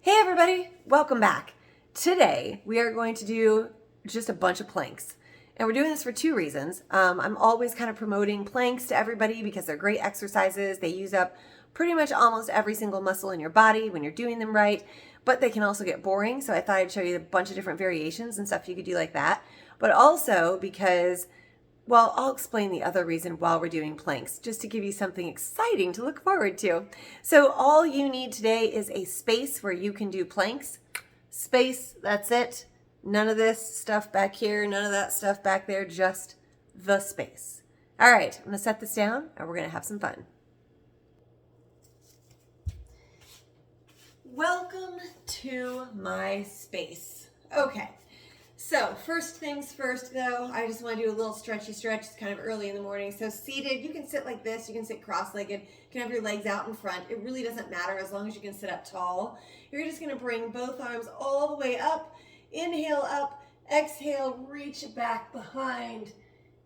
Hey everybody, welcome back. Today we are going to do just a bunch of planks. And we're doing this for two reasons. I'm always kind of promoting planks to everybody because they're great exercises. They use up pretty much almost every single muscle in your body when you're doing them right, but they can also get boring. So I thought I'd show you a bunch of different variations and stuff you could do like that. But also because, well, I'll explain the other reason while we're doing planks, just to give you something exciting to look forward to. So all you need today is a space where you can do planks. Space, that's it. None of this stuff back here, none of that stuff back there, just the space. All right, I'm gonna set this down and we're gonna have some fun. Welcome to my space. Okay. So first things first though, I just want to do a little stretchy stretch. It's kind of early in the morning. So seated, you can sit like this. You can sit cross-legged. You can have your legs out in front. It really doesn't matter as long as you can sit up tall. You're just going to bring both arms all the way up. Inhale up, exhale, reach back behind,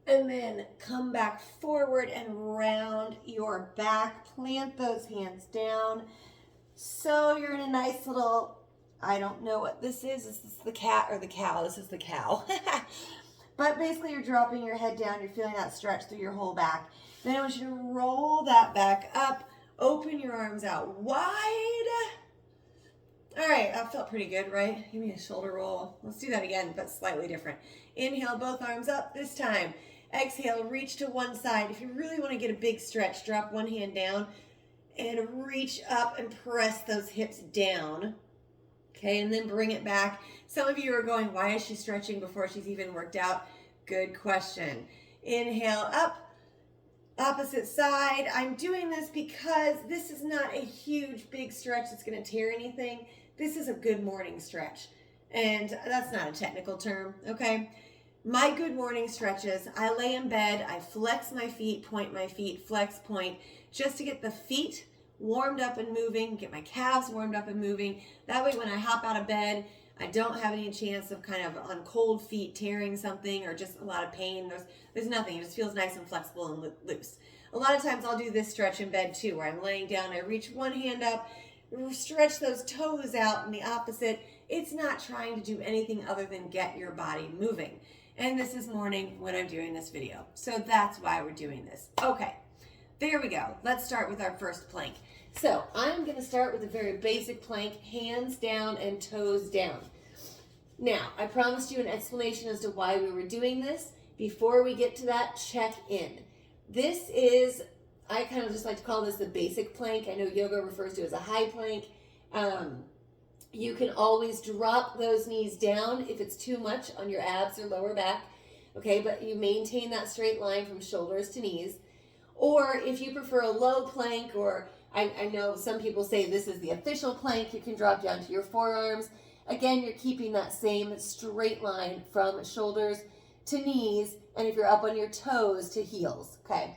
and then come back forward and round your back. Plant those hands down. So you're in a nice little, I don't know what this is. Is this the cat or the cow? This is the cow. But basically you're dropping your head down. You're feeling that stretch through your whole back. Then I want you to roll that back up. Open your arms out wide. All right, that felt pretty good, right? Give me a shoulder roll. Let's do that again, but slightly different. Inhale, both arms up this time. Exhale, reach to one side. If you really want to get a big stretch, drop one hand down and reach up and press those hips down. Okay, and then bring it back. Some of you are going, why is she stretching before she's even worked out? Good question. Inhale up, opposite side. I'm doing this because this is not a huge, big stretch that's going to tear anything. This is a good morning stretch. And that's not a technical term, okay? My good morning stretches, I lay in bed, I flex my feet, point my feet, flex, point, just to get the feet warmed up and moving, get my calves warmed up and moving. That way when I hop out of bed, I don't have any chance of kind of on cold feet tearing something or just a lot of pain. There's nothing. It just feels nice and flexible and loose. A lot of times I'll do this stretch in bed too, where I'm laying down, I reach one hand up, stretch those toes out in the opposite. It's not trying to do anything other than get your body moving. And this is morning when I'm doing this video. So that's why we're doing this. Okay, there we go. Let's start with our first plank. So I'm going to start with a very basic plank, hands down and toes down. Now, I promised you an explanation as to why we were doing this. Before we get to that, check in. This is, I kind of just like to call this the basic plank. I know yoga refers to it as a high plank. You can always drop those knees down if it's too much on your abs or lower back. Okay, but you maintain that straight line from shoulders to knees. Or if you prefer a low plank, or I know some people say this is the official plank, you can drop down to your forearms. Again, you're keeping that same straight line from shoulders to knees, and if you're up on your toes, to heels, okay?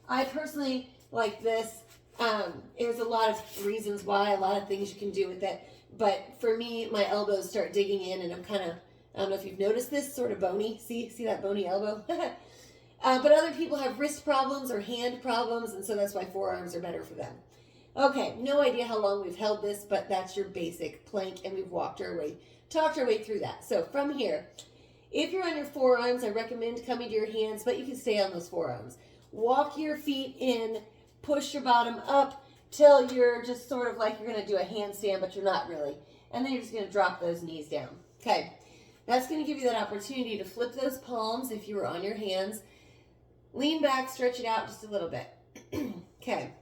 I personally like this. There's a lot of reasons why, a lot of things you can do with it, but for me, my elbows start digging in, and I'm kind of, I don't know if you've noticed this, sort of bony. See that bony elbow? But other people have wrist problems or hand problems, and so that's why forearms are better for them. Okay, no idea how long we've held this, but that's your basic plank, and we've talked our way through that. So from here, if you're on your forearms, I recommend coming to your hands, but you can stay on those forearms. Walk your feet in, push your bottom up till you're just sort of like you're going to do a handstand, but you're not really. And then you're just going to drop those knees down. Okay, that's going to give you that opportunity to flip those palms if you were on your hands. Lean back, stretch it out just a little bit. Okay.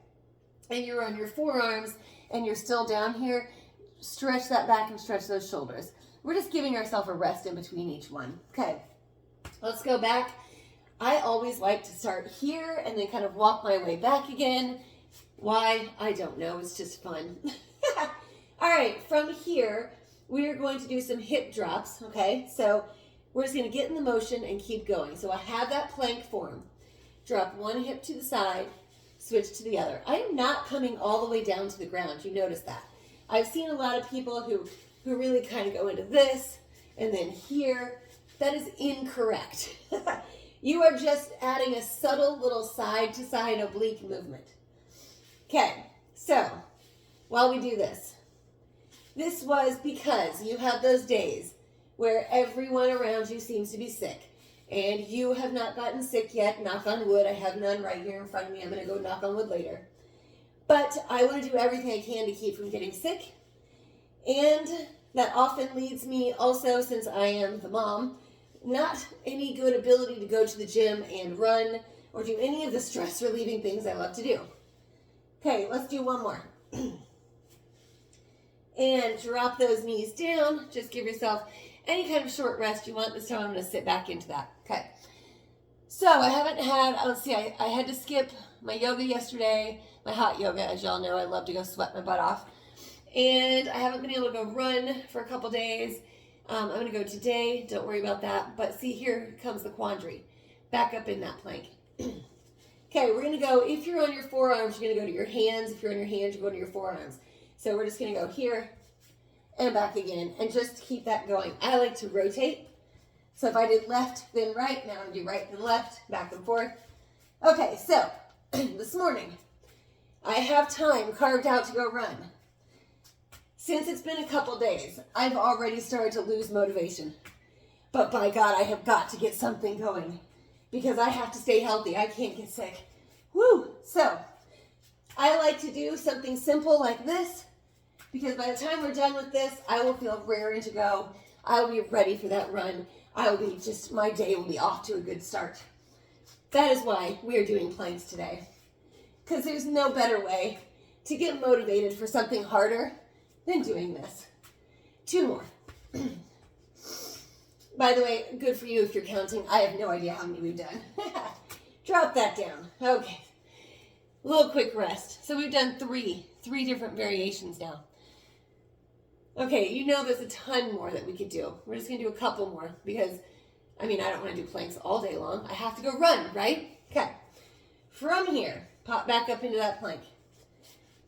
And you're on your forearms and you're still down here, stretch that back and stretch those shoulders. We're just giving ourselves a rest in between each one. Okay, let's go back. I always like to start here and then kind of walk my way back again. Why? I don't know. It's just fun. All right, from here, we are going to do some hip drops, okay? So we're just going to get in the motion and keep going. So I have that plank form. Drop one hip to the side, switch to the other. I am not coming all the way down to the ground. You notice that. I've seen a lot of people who really kind of go into this and then here. That is incorrect. You are just adding a subtle little side to side oblique movement. Okay, so while we do this, This was because you have those days where everyone around you seems to be sick. And you have not gotten sick yet, knock on wood. I have none right here in front of me. I'm going to go knock on wood later. But I want to do everything I can to keep from getting sick. And that often leads me also, since I am the mom, not any good ability to go to the gym and run or do any of the stress relieving things I love to do. Okay, let's do one more. And drop those knees down. Just give yourself any kind of short rest you want. This time I'm going to sit back into that. Okay. So I haven't had, let's see, I had to skip my yoga yesterday, my hot yoga. As y'all know, I love to go sweat my butt off. And I haven't been able to go run for a couple days. I'm going to go today. Don't worry about that. But see, here comes the quandary. Back up in that plank. Okay, we're going to go, if you're on your forearms, you're going to go to your hands. If you're on your hands, you're going to your forearms. So we're just going to go here and back again, and just keep that going. I like to rotate. So if I did left, then right, now I'm going to do right, then left, back and forth. Okay, so this morning, I have time carved out to go run. Since it's been a couple days, I've already started to lose motivation. But by God, I have got to get something going because I have to stay healthy. I can't get sick. Woo! So I like to do something simple like this, because by the time we're done with this, I will feel raring to go. I will be ready for that run. I will be my day will be off to a good start. That is why we are doing planks today. Because there's no better way to get motivated for something harder than doing this. 2 more. By the way, good for you if you're counting. I have no idea how many we've done. Drop that down. Okay. A little quick rest. So we've done three different variations now. Okay, you know there's a ton more that we could do. We're just going to do a couple more because, I don't want to do planks all day long. I have to go run, right? Okay. From here, pop back up into that plank.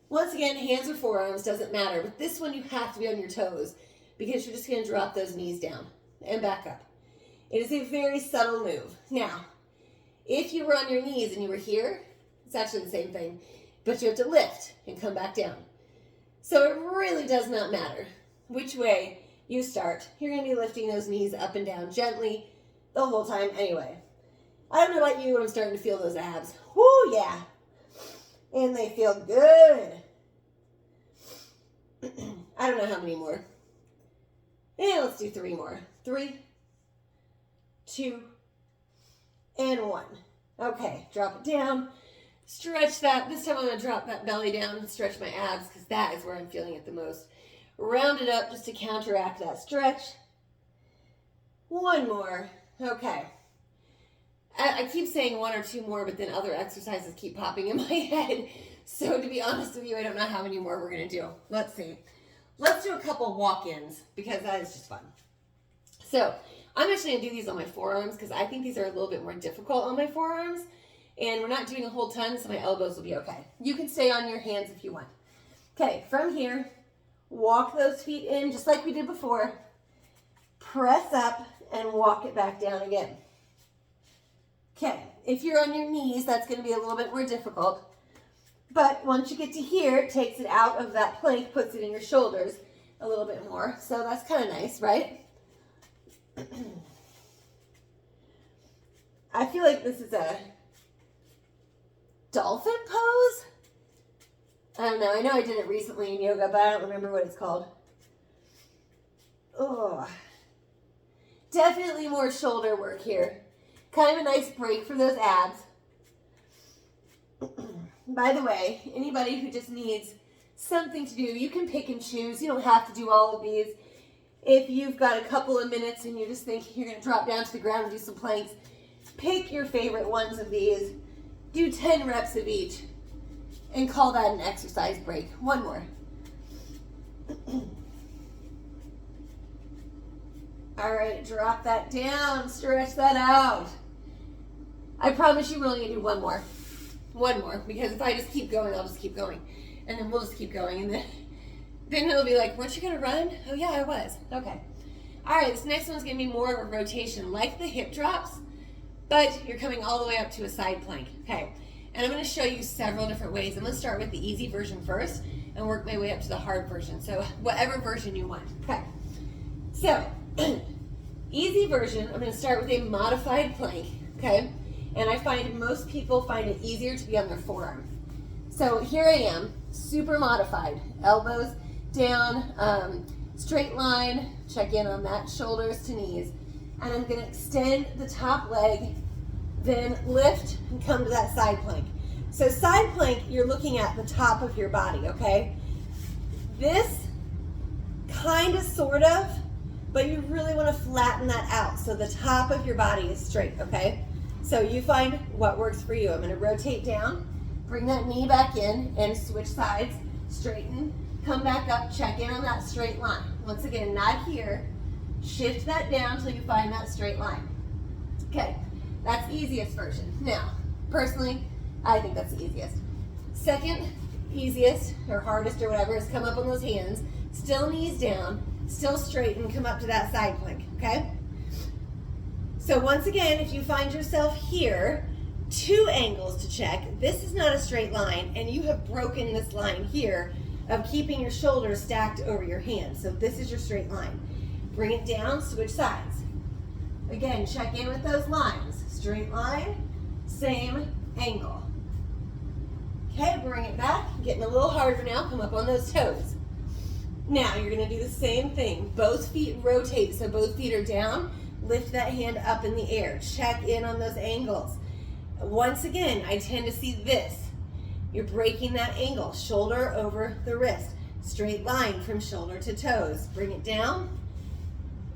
Once again, hands or forearms, doesn't matter. But this one you have to be on your toes because you're just going to drop those knees down and back up. It is a very subtle move. Now, if you were on your knees and you were here, it's actually the same thing, but you have to lift and come back down. So it really does not matter which way you start. You're going to be lifting those knees up and down gently the whole time anyway. I don't know about you, but I'm starting to feel those abs. Whoo, yeah. And they feel good. I don't know how many more. And let's do 3 more. 3, 2, and 1. Okay, drop it down. Stretch that. This time I'm going to drop that belly down and stretch my abs because that is where I'm feeling it the most. Round it up just to counteract that stretch. 1 more. Okay. I keep saying 1 or 2 more, but then other exercises keep popping in my head. So to be honest with you, I don't know how many more we're going to do. Let's see. Let's do a couple walk-ins because that is just fun. So I'm actually going to do these on my forearms because I think these are a little bit more difficult on my forearms. And we're not doing a whole ton, so my elbows will be okay. You can stay on your hands if you want. Okay, from here, walk those feet in just like we did before. Press up and walk it back down again. Okay, if you're on your knees, that's going to be a little bit more difficult. But once you get to here, it takes it out of that plank, puts it in your shoulders a little bit more. So that's kind of nice, right? I feel like this is a dolphin pose? I don't know. I know I did it recently in yoga, but I don't remember what it's called. Oh, definitely more shoulder work here. Kind of a nice break for those abs. By the way, anybody who just needs something to do, you can pick and choose. You don't have to do all of these. If you've got a couple of minutes and you just think you're going to drop down to the ground and do some planks, pick your favorite ones of these. Do 10 reps of each and call that an exercise break. 1 more. All right, drop that down, stretch that out. I promise you we're only gonna do 1 more. 1 more, because if I just keep going, I'll just keep going. And then we'll just keep going, and then it'll be like, weren't you gonna run? Oh yeah, I was. Okay. All right, this next one's gonna be more of a rotation, like the hip drops, but you're coming all the way up to a side plank. Okay, and I'm gonna show you several different ways. I'm gonna start with the easy version first, and work my way up to the hard version. So whatever version you want. Okay. So easy version, I'm going to start with a modified plank, okay? And I find most people find it easier to be on their forearm. So here I am, super modified. Elbows down, straight line, check in on that, shoulders to knees. And I'm going to extend the top leg, then lift and come to that side plank. So side plank, you're looking at the top of your body, okay? This kind of, sort of, but you really want to flatten that out so the top of your body is straight, okay? So you find what works for you. I'm going to rotate down, bring that knee back in, and switch sides, straighten, come back up, check in on that straight line. Once again, not here. Shift that down until you find that straight line. Okay, that's the easiest version. Now, personally, I think that's the easiest. Second easiest, or hardest, or whatever, is come up on those hands, still knees down, still straighten, come up to that side plank, okay? So once again, if you find yourself here, 2 angles to check. This is not a straight line, and you have broken this line here of keeping your shoulders stacked over your hands. So this is your straight line. Bring it down, switch sides. Again, check in with those lines. Straight line, same angle. Okay, bring it back. Getting a little harder now. Come up on those toes. Now you're going to do the same thing. Both feet rotate, so both feet are down. Lift that hand up in the air. Check in on those angles. Once again, I tend to see this. You're breaking that angle. Shoulder over the wrist. Straight line from shoulder to toes. Bring it down.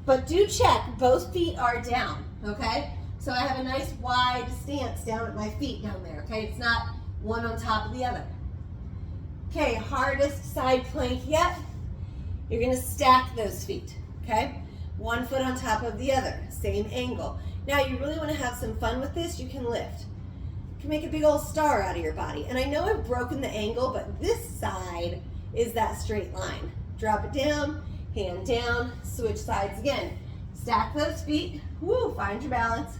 But do check, both feet are down, okay? So I have a nice wide stance down at my feet down there, okay? It's not one on top of the other. Okay, hardest side plank yet. You're gonna stack those feet, okay? 1 foot on top of the other, same angle. Now you really wanna have some fun with this, you can lift. You can make a big old star out of your body. And I know I've broken the angle, but this side is that straight line. Drop it down, hand down, switch sides again. Stack those feet, woo, find your balance.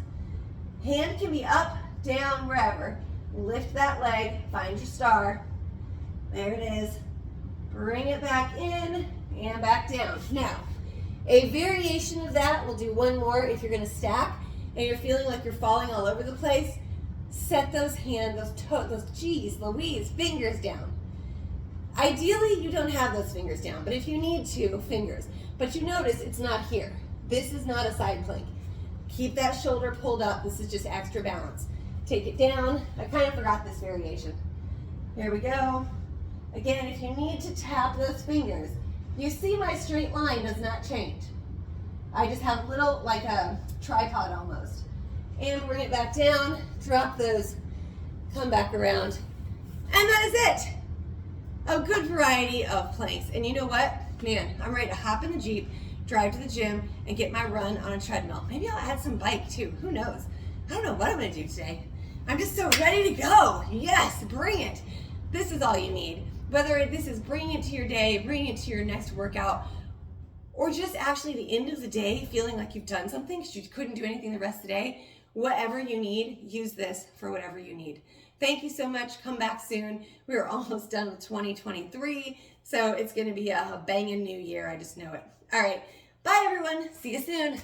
Hand can be up, down, wherever. Lift that leg, find your star. There it is. Bring it back in and back down. Now, a variation of that, we'll do one more if you're gonna stack and you're feeling like you're falling all over the place. Set those hands, those geez, Louise, fingers down. Ideally, you don't have those fingers down, but if you need to, fingers. But you notice it's not here. This is not a side plank. Keep that shoulder pulled up. This is just extra balance. Take it down. I kind of forgot this variation. Here we go. Again, if you need to tap those fingers, you see my straight line does not change. I just have a little, like a tripod almost. And bring it back down, drop those, come back around. And that is it. A good variety of planks. And you know what? Man, I'm ready to hop in the Jeep, drive to the gym, and get my run on a treadmill. Maybe I'll add some bike too. Who knows? I don't know what I'm going to do today. I'm just so ready to go. Yes, bring it. This is all you need. Whether this is bringing it to your day, bringing it to your next workout, or just actually the end of the day feeling like you've done something because you couldn't do anything the rest of the day, whatever you need, use this for whatever you need. Thank you so much. Come back soon. We are almost done with 2023, so it's going to be a banging new year. I just know it. All right. Bye, everyone. See you soon.